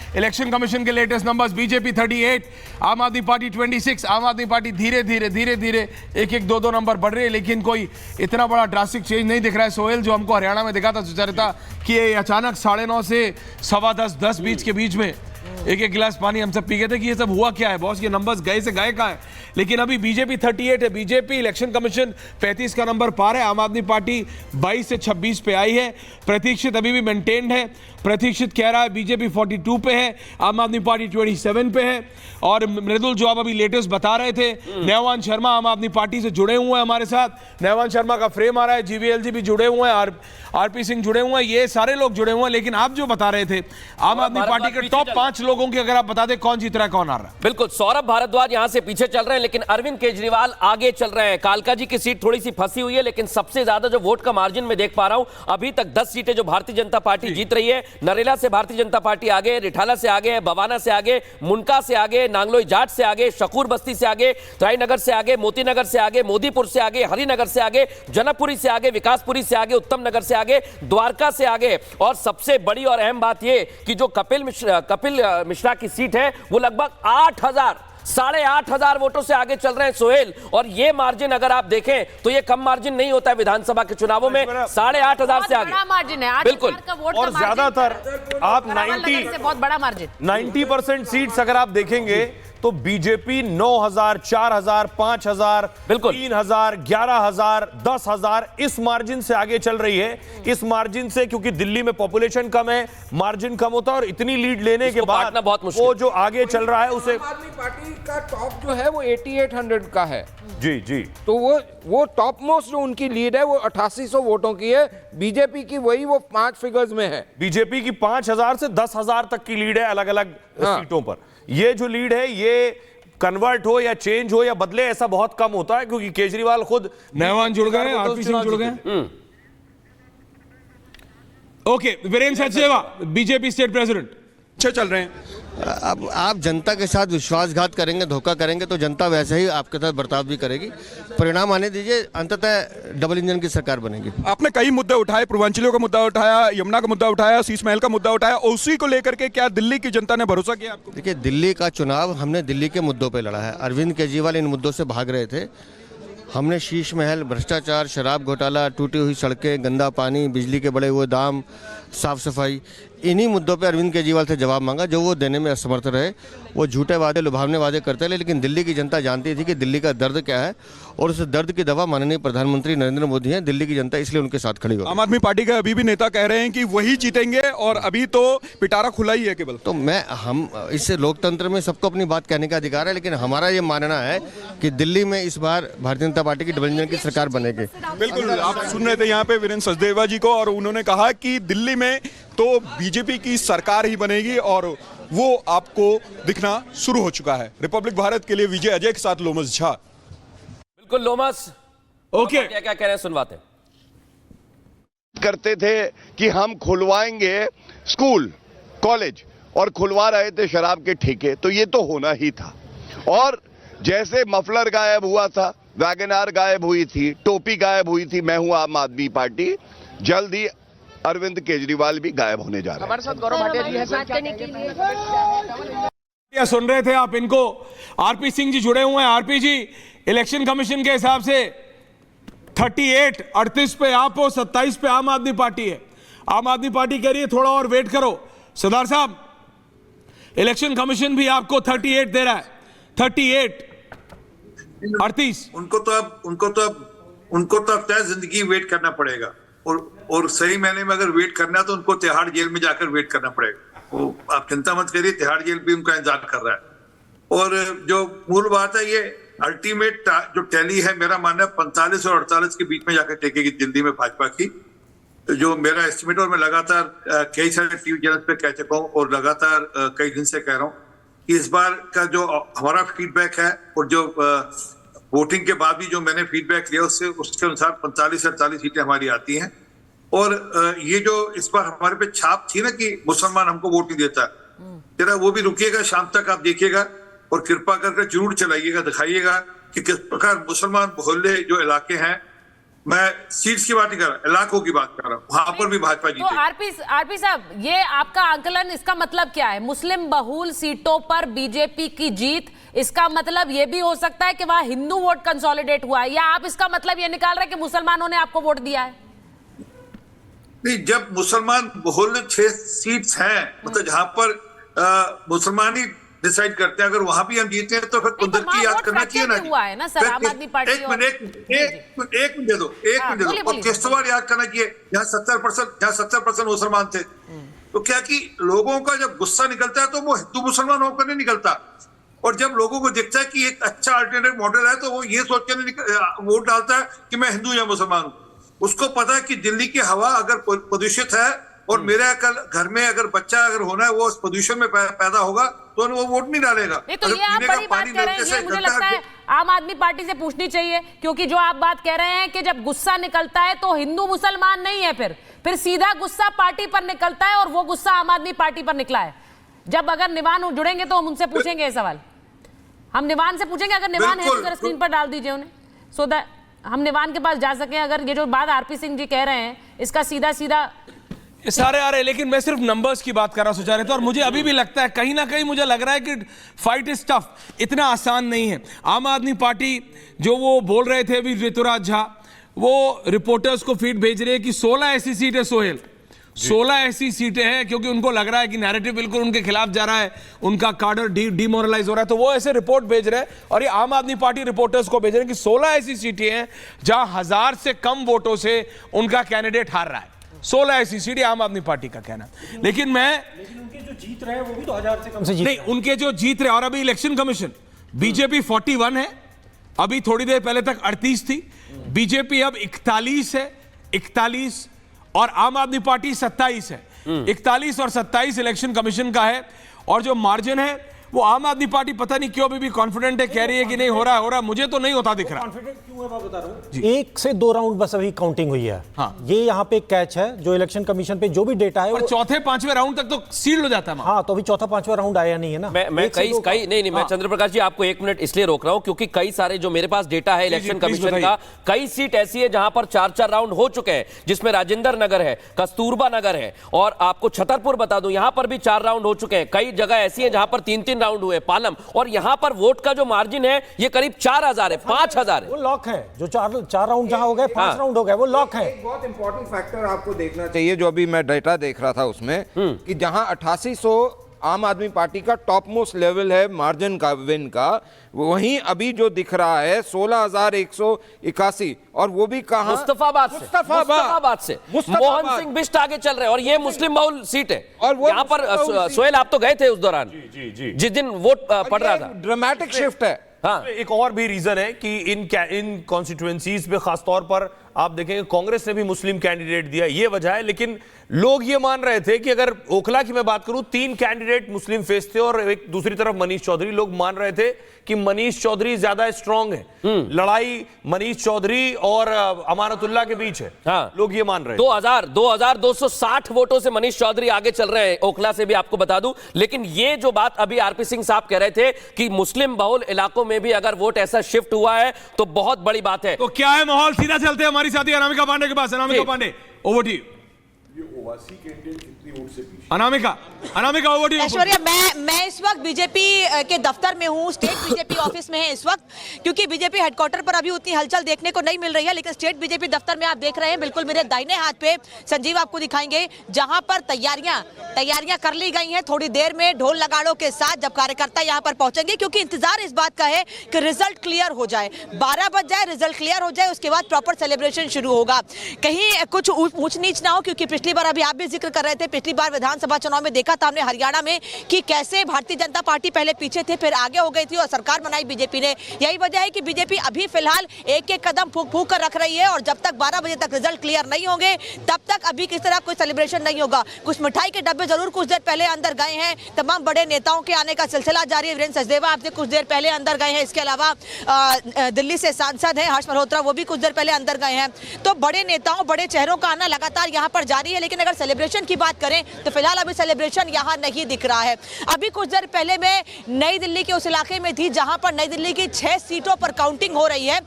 Election commission के latest numbers, BJP 38, आम आदमी पार्टी 26। आम आदमी पार्टी धीरे धीरे एक दो नंबर बढ़ रही है, लेकिन कोई इतना बड़ा ड्रास्टिक चेंज नहीं दिख रहा है। सोहेल, जो हमको हरियाणा में दिखा था सुचरिता कि ये अचानक 9:30 से 10:15 10 के बीच में एक गिलास पानी हम सब पी गए थे कि ये सब हुआ क्या है, बॉस ये नंबर्स गए से गए कहाँ है। लेकिन अभी बीजेपी 38 है, बीजेपी इलेक्शन कमीशन 35 का नंबर पार है, आम आदमी पार्टी 22 से 26 पे आई है, प्रतीक्षित अभी भी मेंटेन्ड है। प्रतीक्षित कह रहा है बीजेपी 42 पे है, आम आदमी पार्टी 27 पे है। और मृदुल, जो आप अभी लेटेस्ट बता रहे थे, नैवान शर्मा आम आदमी पार्टी से जुड़े हुए हैं हमारे साथ। नैवान शर्मा का फ्रेम आ रहा है, जीवीएलजी भी जुड़े हुए हैं, आरपी सिंह जुड़े हुए हैं, ये सारे लोग जुड़े हुए हैं। लेकिन आप जो बता रहे थे आम आदमी पार्टी के टॉप 5 लोगों की अगर आप बता दें कौन जीत रहा है, कौन आ रहा है। बिल्कुल, सौरभ भारद्वाज यहां से पीछे चल रहे हैं, लेकिन अरविंद केजरीवाल आगे चल रहे हैं। कालका जी की सीट थोड़ी सी फंसी हुई है, लेकिन सबसे ज्यादा जो वोट का मार्जिन में देख पा रहा हूं, अभी तक 10 सीटें जो भारतीय जनता पार्टी जीत रही है। नरेला से भारतीय जनता पार्टी आगे, रिठाला से आगे, बवाना से आगे, मुनका से आगे, नांगलोई जाट से आगे, शकूर बस्ती से आगे, रायनगर से आगे, मोतीनगर से आगे, मोदीपुर से आगे, हरिनगर से आगे, जनकपुरी से आगे, विकासपुरी से आगे, उत्तम नगर से आगे, द्वारका से आगे। और सबसे बड़ी और अहम बात यह कि जो कपिल मिश्रा की सीट है वो लगभग 8,000 वोटों से आगे चल रहे हैं सोहेल। और ये मार्जिन अगर आप देखें तो ये कम मार्जिन नहीं होता है विधानसभा के चुनावों में, 8,500 से आगे मार्जिन है। बिल्कुल, और ज्यादातर आप 90% सीट्स अगर आप देखेंगे तो बीजेपी 9,000, 4,000, 5,000, 3,000, 11,000, 10,000 इस मार्जिन से आगे चल रही है। इस मार्जिन से, क्योंकि दिल्ली में पॉपुलेशन कम है, मार्जिन कम होता है और इतनी लीड लेने के बाद वो जो आगे चल रहा है उसे, आम आदमी पार्टी का टॉप जो है वो 8800 का है। जी जी, तो वो टॉप मोस्ट जो उनकी लीड है वो 8800 वोटों की है। बीजेपी की वही वो 5 फिगर्स में है। बीजेपी की 5,000 से 10,000 तक की लीड है अलग अलग सीटों पर। ये जो लीड है ये कन्वर्ट हो या चेंज हो या बदले, ऐसा बहुत कम होता है, क्योंकि केजरीवाल खुद नैवान जुड़ गए, आरपी सिंह जुड़ गए। Okay, Virendra Sachdeva, BJP state president. अच्छे चल रहे हैं। अब आप जनता के साथ विश्वासघात करेंगे, धोखा करेंगे तो जनता वैसे ही आपके साथ बर्ताव भी करेगी। परिणाम आने दीजिए, अंततः डबल इंजन की सरकार बनेगी। आपने कई मुद्दे उठाए, पूर्वांचलियों का मुद्दा उठाया, यमुना का मुद्दा उठाया, शीश महल का मुद्दा उठाया, उसी को लेकर के क्या दिल्ली की जनता ने भरोसा किया आपको? देखिए, दिल्ली का चुनाव हमने दिल्ली के मुद्दों पर लड़ा है। अरविंद केजरीवाल इन मुद्दों से भाग रहे थे। हमने शीश महल, भ्रष्टाचार, शराब घोटाला, टूटी हुई सड़कें, गंदा पानी, बिजली के बढ़े हुए दाम, साफ सफाई, इन्हीं मुद्दों पे अरविंद केजरीवाल से जवाब मांगा, जो वो देने में असमर्थ रहे। वो झूठे वादे, लुभावने वादे करते रहे, लेकिन दिल्ली की जनता जानती थी कि दिल्ली का दर्द क्या है, और उस दर्द की दवा माननीय प्रधानमंत्री नरेंद्र मोदी हैं। दिल्ली की जनता इसलिए उनके साथ खड़ी हो। आम आदमी पार्टी के अभी भी नेता कह रहे हैं कि वही जीतेंगे, और अभी तो पिटारा खुला ही है केवल। तो हम इस लोकतंत्र में सबको अपनी बात कहने का अधिकार है, लेकिन हमारा ये मानना है कि दिल्ली में इस बार भारतीय जनता पार्टी की डबल इंजन की सरकार बनेगी। बिल्कुल, आप सुन रहे थे यहाँ पे वीरेंद्र सचदेवा जी को, और उन्होंने कहा कि दिल्ली में तो बीजेपी की सरकार ही बनेगी, और वो आपको दिखना शुरू हो चुका है। रिपब्लिक भारत के लिए विजय अजय के साथ लोमस झा। बिल्कुल लोमस, ओके, क्या कह रहे हैं सुनवाते हैं। करते थे कि हम खुलवाएंगे स्कूल कॉलेज, और खुलवा रहे थे शराब के ठेके, तो ये तो होना ही था। और जैसे मफलर गायब हुआ था, वैगनार गायब हुई थी, टोपी गायब हुई थी, मैं हूं आम आदमी पार्टी, जल्द ही अरविंद केजरीवाल भी गायब होने जा रहे हैं। हमारे साथ गौरव भाटिया जी हैं सर, क्या सुन रहे थे आप इनको? आरपी सिंह जी जुड़े हुए हैं। आरपी जी, इलेक्शन कमीशन के हिसाब से 38 पे आप हो, 27 पे आम आदमी पार्टी है। आम आदमी पार्टी कह रही है थोड़ा और वेट करो। सरदार साहब, इलेक्शन कमीशन भी आपको 38 दे रहा है, 38 उनको तो अब तय जिंदगी वेट करना पड़ेगा, और सही मैंने में अगर वेट करना है तो उनको तिहाड़ जेल में जाकर वेट करना पड़ेगा। वो आप चिंता मत करिए, तिहाड़ जेल भी उनका इंतजार कर रहा है। और जो मूल बात है, ये अल्टीमेट जो टैली है, मेरा मानना है 45 और 48 के बीच में जाकर टेकेगी दिल्ली में भाजपा की, जो मेरा एस्टिमेट। और मैं लगातार कई सारे टीवी चैनल पे कह चुका हूँ, और लगातार कई दिन से कह रहा हूँ कि इस बार का जो हमारा फीडबैक है, और जो वोटिंग के बाद भी जो मैंने फीडबैक लिया, उसके अनुसार 45 से 48 सीटें हमारी आती हैं। और ये जो इस बार हमारे पे छाप थी ना कि मुसलमान हमको वोट नहीं देता, जरा वो भी रुकिएगा, शाम तक आप देखिएगा, और कृपा करके जरूर चलाइएगा, दिखाइएगा कि किस प्रकार मुसलमान मोहल्ले जो इलाके हैं, मैं सीट्स की बात नहीं कर रहा, इलाकों की बात कर रहा हूँ, वहां पर भी भाजपा तो जीतेगी। आरपी साहब, ये आपका आंकलन, इसका मतलब क्या है? मुस्लिम बहुल सीटों पर बीजेपी की जीत, इसका मतलब ये भी हो सकता है कि वहां हिंदू वोट कंसोलिडेट हुआ है, या आप इसका मतलब ये निकाल रहे हैं कि मुसलमानों ने आपको वोट दिया है? नहीं, जब मुसलमान बहुल 6 सीट्स हैं, मतलब जहां पर मुसलमान ही डिसाइड करते हैं, अगर वहां भी हम जीते हैं तो फिर कुंदर की याद करना चाहिए ना। हुआ है ना सर, आम आदमी पार्टी। एक मिनट दे दो, और किश्तवाड़ याद करना चाहिए, जहाँ 70% मुसलमान थे। तो क्या कि लोगों का जब गुस्सा निकलता है तो वो हिंदू मुसलमान होकर नहीं निकलता, और जब लोगों को दिखता है कि एक अच्छा अल्टरनेटिव मॉडल है तो वो ये सोच कर वोट डालता है कि मैं हिंदू या मुसलमान हूँ। उसको पता है कि दिल्ली की हवा अगर प्रदूषित है और मेरे कल घर में अगर बच्चा अगर होना है वो उस प्रदूषण में पैदा होगा तो वो वोट नहीं डालेगा। नहीं, तो ये आप बड़ी बात कह रहे हैं, ये मुझे लगता है आम आदमी पार्टी से पूछनी चाहिए, क्योंकि जो आप बात कह रहे हैं कि जब गुस्सा निकलता है तो हिंदू मुसलमान नहीं है, फिर सीधा गुस्सा पार्टी पर निकलता है, और वो गुस्सा आम आदमी पार्टी पर निकला है। जब अगर निवान जुड़ेंगे तो हम उनसे पूछेंगे ये सवाल, हम निवान से पूछेंगे, अगर निवान है तो जरा स्क्रीन पर डाल दीजिए उन्हें, सो दैट हम निवान के पास जा सके। अगर ये जो बात आरपी सिंह जी कह रहे हैं इसका सीधा सीधा ये सारे आ रहे हैं, लेकिन मैं सिर्फ नंबर्स की बात कर रहा सुचारे तो, और मुझे अभी भी लगता है कहीं ना कहीं मुझे लग रहा है कि फाइट इज टफ, इतना आसान नहीं है। आम आदमी पार्टी जो वो बोल रहे थे अभी ऋतुराज झा, वो रिपोर्टर्स को फीड भेज रहे हैं कि 16 ऐसी सीटें, सोहेल 16 ऐसी सीटें हैं, क्योंकि उनको लग रहा है कि नैरेटिव बिल्कुल उनके खिलाफ जा रहा है, उनका कार्डर डिमोरलाइज हो रहा है, तो वो ऐसे रिपोर्ट भेज रहे हैं, और ये आम आदमी पार्टी रिपोर्टर्स को भेज रहे हैं कि 16 ऐसी सीटें हैं जहां 1000 से कम वोटों से उनका कैंडिडेट हार रहा है। 16 ऐसी सीटें आम आदमी पार्टी का कहना। लेकिन उनके जो जीत रहे हैं वो भी तो 1000 से कम से जीत नहीं, उनके जो जीत रहे, और अभी इलेक्शन कमीशन बीजेपी 41 है, अभी थोड़ी देर पहले तक 38 थी, बीजेपी अब 41 है, 41, और आम आदमी पार्टी 27 है। 41 और 27 इलेक्शन कमीशन का है, और जो मार्जिन है वो आम आदमी पार्टी पता नहीं क्यों अभी भी कॉन्फिडेंट है, कह रही है कि नहीं हो रहा, मुझे तो नहीं होता दिख रहा। कॉन्फिडेंट क्यों है मैं बता रहा हूं, 1 से 2 राउंड बस अभी काउंटिंग हुई है। हाँ। ये यहाँ पे कैच है, जो इलेक्शन कमीशन पे जो भी डेटा है, और चौथे पांचवें राउंड तक तो सील हो जाता है। हाँ, तो अभी चौथा पांचवा राउंड आया नहीं है ना। मैं मैं चंद्र प्रकाश जी आपको 1 मिनट इसलिए रोक रहा हूं क्योंकि कई सारे जो मेरे पास डेटा है इलेक्शन कमीशन का, कई सीट ऐसी है जहां पर 4-4 राउंड हो चुके हैं, जिसमें राजेंद्र नगर है, कस्तूरबा नगर है, और आपको छतरपुर बता दूं यहां पर भी 4 राउंड हो चुके हैं। कई जगह ऐसी है जहां पर 3-3 राउंड हुए, पालम, और यहां पर वोट का जो मार्जिन है ये करीब 4000 है, 5000 है। वो लॉक है, जो 4 राउंड जहां हो गए, 5 राउंड हो गए, वो लॉक है। एक बहुत इंपॉर्टेंट फैक्टर आपको देखना चाहिए, जो अभी मैं डेटा देख रहा था उसमें, कि जहां 8800 आम आदमी पार्टी का टॉप मोस्ट लेवल है मार्जिन का, विन का, वहीं अभी जो दिख रहा है 16181, और वो भी कहां? मुस्तफाबाद से मोहन सिंह बिष्ट आगे चल रहे हैं, और ये मुस्लिम बहुल सीट है। और यहाँ पर सोहेल आप तो गए थे उस दौरान, जिस दिन वोट पड़ रहा था। ड्रामेटिक शिफ्ट है। हाँ, एक और भी रीजन है कि इन कॉन्स्टिट्यूएंसीज पे खासतौर पर आप देखेंगे कांग्रेस ने भी मुस्लिम कैंडिडेट दिया, ये वजह है। लेकिन लोग ये मान रहे थे कि अगर ओखला की मैं बात करूं, 3 कैंडिडेट मुस्लिम फेस थे, और एक दूसरी तरफ मनीष चौधरी, लोग मान रहे थे कि मनीष चौधरी ज्यादा स्ट्रांग है, लड़ाई मनीष चौधरी और अमानतुल्लाह के बीच है। हाँ, लोग ये मान रहे हैं। 2260 वोटों से मनीष चौधरी आगे चल रहे हैं, ओखला से भी आपको बता दूं। लेकिन ये जो बात अभी आरपी सिंह साहब कह रहे थे कि मुस्लिम बहुल इलाकों में भी अगर वोट ऐसा शिफ्ट हुआ है तो बहुत बड़ी बात है। तो क्या है माहौल? सीधा चलते हैं हमारी साथी अनामिका पांडे के पास। Anamika Pandey, over to you. Anamika over to you. Aishwarya, मैं इस वक्त बीजेपी के दफ्तर में हूँ, स्टेट बीजेपी ऑफिस में है इस वक्त, क्योंकि बीजेपी हेडक्वार्टर पर अभी उतनी हलचल देखने को नहीं मिल रही है, लेकिन स्टेट बीजेपी दफ्तर में आप देख रहे हैं, बिल्कुल मेरे दाहिने हाथ पे संजीव आपको दिखाएंगे, जहां पर तैयारियां कर ली गई हैं। थोड़ी देर में ढोल नगाड़ों के साथ जब कार्यकर्ता यहां पर पहुंचेंगे, क्योंकि इंतजार इस बात का है कि रिजल्ट क्लियर हो जाए, 12 बज जाए, रिजल्ट क्लियर हो जाए, उसके बाद प्रॉपर सेलिब्रेशन शुरू होगा। कहीं कुछ ऊंच नीच ना हो, क्योंकि पिछली बार अभी आप भी जिक्र कर रहे थे, पिछली बार विधानसभा चुनाव में देखा था हमने हरियाणा में कि कैसे भारतीय जनता पार्टी पहले पीछे थे, फिर आगे हो गई थी, और सरकार बनाई बीजेपी ने। यही वजह है कि बीजेपी अभी फिलहाल एक कदम फूंक कर रख रही है, और जब तक 12 बजे तक रिजल्ट क्लियर नहीं होंगे तब तक अभी किस तरह कोई सेलिब्रेशन नहीं होगा। कुछ मिठाई के डब्बे जरूर कुछ देर पहले अंदर गए हैं, तमाम बड़े नेताओं के आने का सिलसिला जारी है। वीरेंद्र सचदेवा आपसे कुछ देर पहले अंदर गए हैं, इसके अलावा दिल्ली से सांसद हैं हर्ष मल्होत्रा, वो भी कुछ देर पहले अंदर गए हैं। तो बड़े नेताओं, बड़े चेहरों का आना लगातार यहाँ पर जारी है। लेकिन अगर सेलिब्रेशन की बात करें तो फिलहाल अभी सेलिब्रेशन यहाँ नहीं दिख रहा है। अभी कुछ देर पहले मैं नई दिल्ली के उस इलाके में थी जहां पर नई दिल्ली की 6 सीटों पर काउंटिंग हो रही है,